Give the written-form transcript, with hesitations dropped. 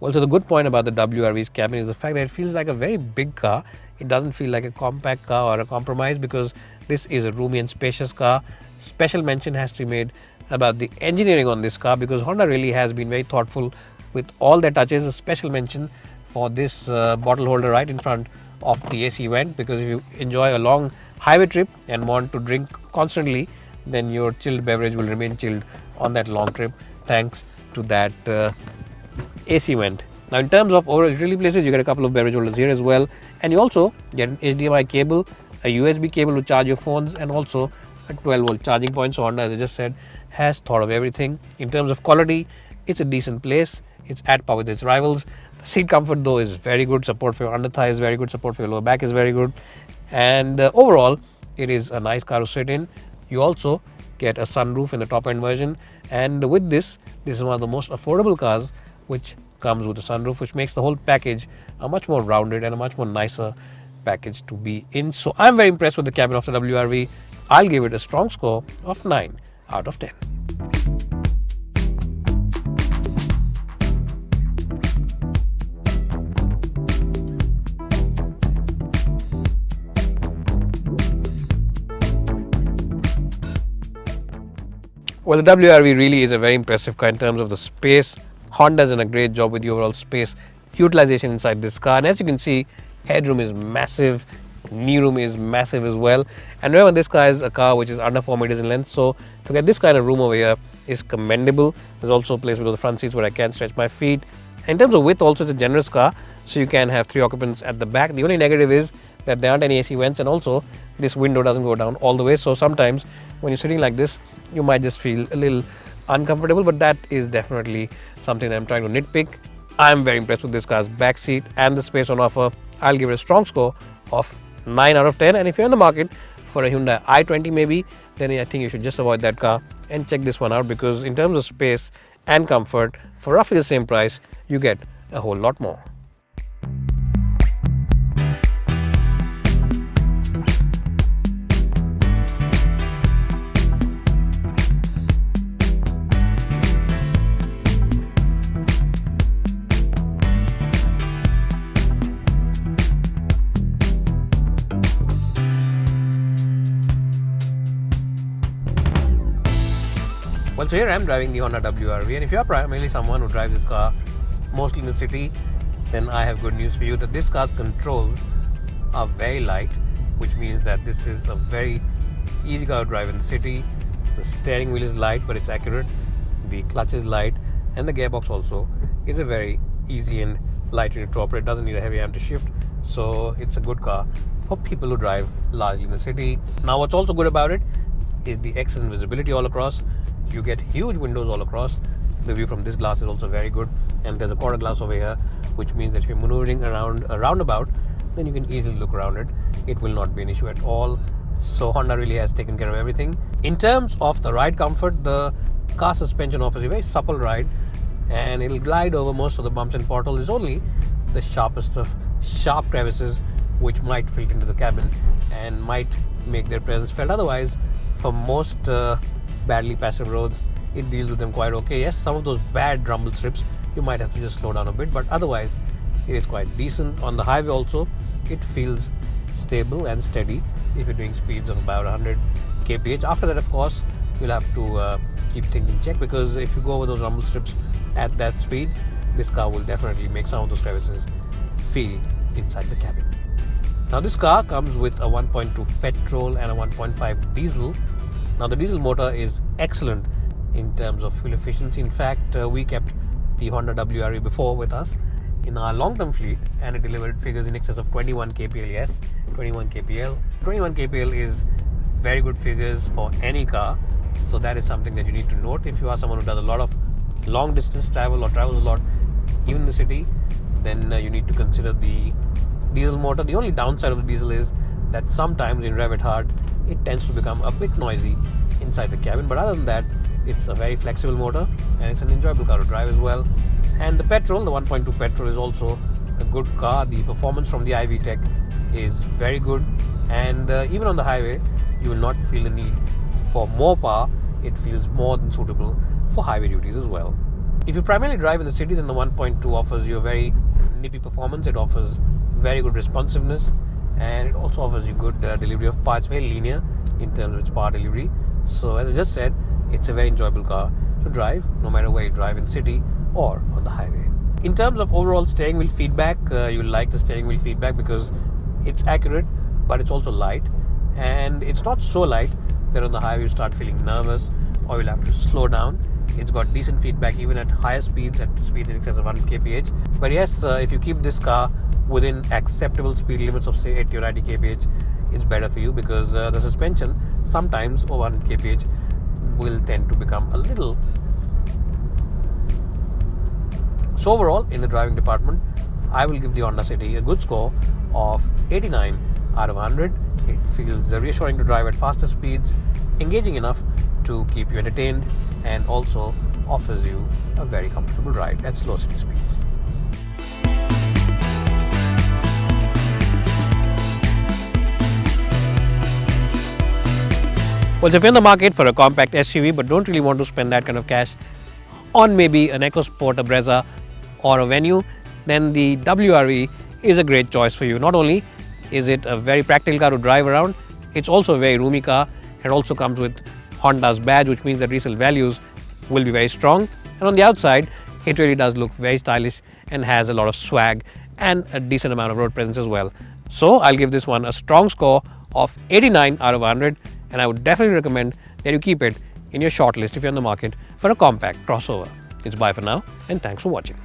Also, the good point about the WRV's cabin is the fact that it feels like a very big car. It doesn't feel like a compact car or a compromise because this is a roomy and spacious car. Special mention has to be made about the engineering on this car because Honda really has been very thoughtful with all their touches. A special mention for this bottle holder right in front of the AC vent, because if you enjoy a long highway trip and want to drink constantly, then your chilled beverage will remain chilled on that long trip thanks to that AC vent. Now, in terms of overall utility places, you get a couple of beverage holders here as well, and you also get an HDMI cable, a USB cable to charge your phones, and also a 12-volt charging point. So Honda, as I just said, has thought of everything. In terms of quality, it's a decent place. It's at par with its rivals. The seat comfort though is very good. Support for your under thigh is very good. Support for your lower back is very good. And overall, it is a nice car to sit in. You also get a sunroof in the top end version. And with this is one of the most affordable cars which comes with a sunroof, which makes the whole package a much more rounded and a much more nicer package to be in. So I'm very impressed with the cabin of the WRV. I'll give it a strong score of 9 out of 10. Well, the WRV really is a very impressive car in terms of the space. Honda's done a great job with the overall space utilization inside this car. And as you can see, headroom is massive, knee room is massive as well. And remember, this car is a car which is under 4 meters in length. So to get this kind of room over here is commendable. There's also a place below the front seats where I can stretch my feet. In terms of width also, it's a generous car. So you can have 3 occupants at the back. The only negative is that there aren't any AC vents, and also this window doesn't go down all the way. So sometimes when you're sitting like this, you might just feel a little uncomfortable, but that is definitely something that I'm trying to nitpick. I'm very impressed with this car's back seat and the space on offer. I'll give it a strong score of 9 out of 10. And if you're in the market for a Hyundai i20 maybe, then I think you should just avoid that car and check this one out, because in terms of space and comfort, for roughly the same price, you get a whole lot more. Well, so here I am driving the Honda WRV, and if you are primarily someone who drives this car mostly in the city, then I have good news for you that this car's controls are very light, which means that this is a very easy car to drive in the city. The steering wheel is light, but it's accurate. The clutch is light, and the gearbox also is a very easy and light unit to operate. It doesn't need a heavy arm to shift, so it's a good car for people who drive largely in the city. Now, what's also good about it is the excellent visibility all across. You get huge windows all across. The view from this glass is also very good, and there's a quarter glass over here, which means that if you're maneuvering around a roundabout, then you can easily look around it. It will not be an issue at all. So Honda really has taken care of everything. In terms of the ride comfort, the car suspension offers a very supple ride, and it'll glide over most of the bumps and potholes. It's only the sharpest of sharp crevices which might fit into the cabin and might make their presence felt. Otherwise, for most badly passive roads, it deals with them quite okay. Yes, some of those bad rumble strips, you might have to just slow down a bit, but otherwise it is quite decent. On the highway also, it feels stable and steady if you're doing speeds of about 100 kph. After that, of course, you'll have to keep things in check, because if you go over those rumble strips at that speed, this car will definitely make some of those crevices feel inside the cabin. Now, this car comes with a 1.2 petrol and a 1.5 diesel. Now, the diesel motor is excellent in terms of fuel efficiency. In fact, we kept the Honda WRV before with us in our long-term fleet, and it delivered figures in excess of 21 kpl. Yes, 21 kpl. 21 kpl is very good figures for any car. So that is something that you need to note. If you are someone who does a lot of long-distance travel or travels a lot, even in the city, then you need to consider the diesel motor. The only downside of the diesel is that sometimes when you rev it hard, it tends to become a bit noisy inside the cabin, but other than that, it's a very flexible motor and it's an enjoyable car to drive as well. And the petrol, the 1.2 petrol, is also a good car. The performance from the iVTEC is very good, and even on the highway, you will not feel the need for more power. It feels more than suitable for highway duties as well. If you primarily drive in the city, then the 1.2 offers you a very nippy performance. It offers very good responsiveness, and it also offers you good delivery of parts, very linear in terms of its power delivery. So as I just said, it's a very enjoyable car to drive, no matter where you drive in city or on the highway. In terms of overall steering wheel feedback, you'll like the steering wheel feedback because it's accurate, but it's also light, and it's not so light that on the highway you start feeling nervous or you'll have to slow down. It's got decent feedback even at higher speeds, at speeds in excess of 100 kph. But yes, if you keep this car within acceptable speed limits of say 80 or 90 kph, it's better for you, because the suspension sometimes over 100 kph will tend to become a little. So overall, in the driving department, I will give the Honda City a good score of 89 out of 100. It feels reassuring to drive at faster speeds, engaging enough to keep you entertained, and also offers you a very comfortable ride at slow city speeds. Well, if you're in the market for a compact SUV but don't really want to spend that kind of cash on maybe an EcoSport, a Brezza or a Venue, then the WRV is a great choice for you. Not only is it a very practical car to drive around, it's also a very roomy car. It also comes with Honda's badge, which means that resale values will be very strong. And on the outside, it really does look very stylish and has a lot of swag and a decent amount of road presence as well. So I'll give this one a strong score of 89 out of 100, and I would definitely recommend that you keep it in your shortlist if you're in the market for a compact crossover. It's bye for now, and thanks for watching.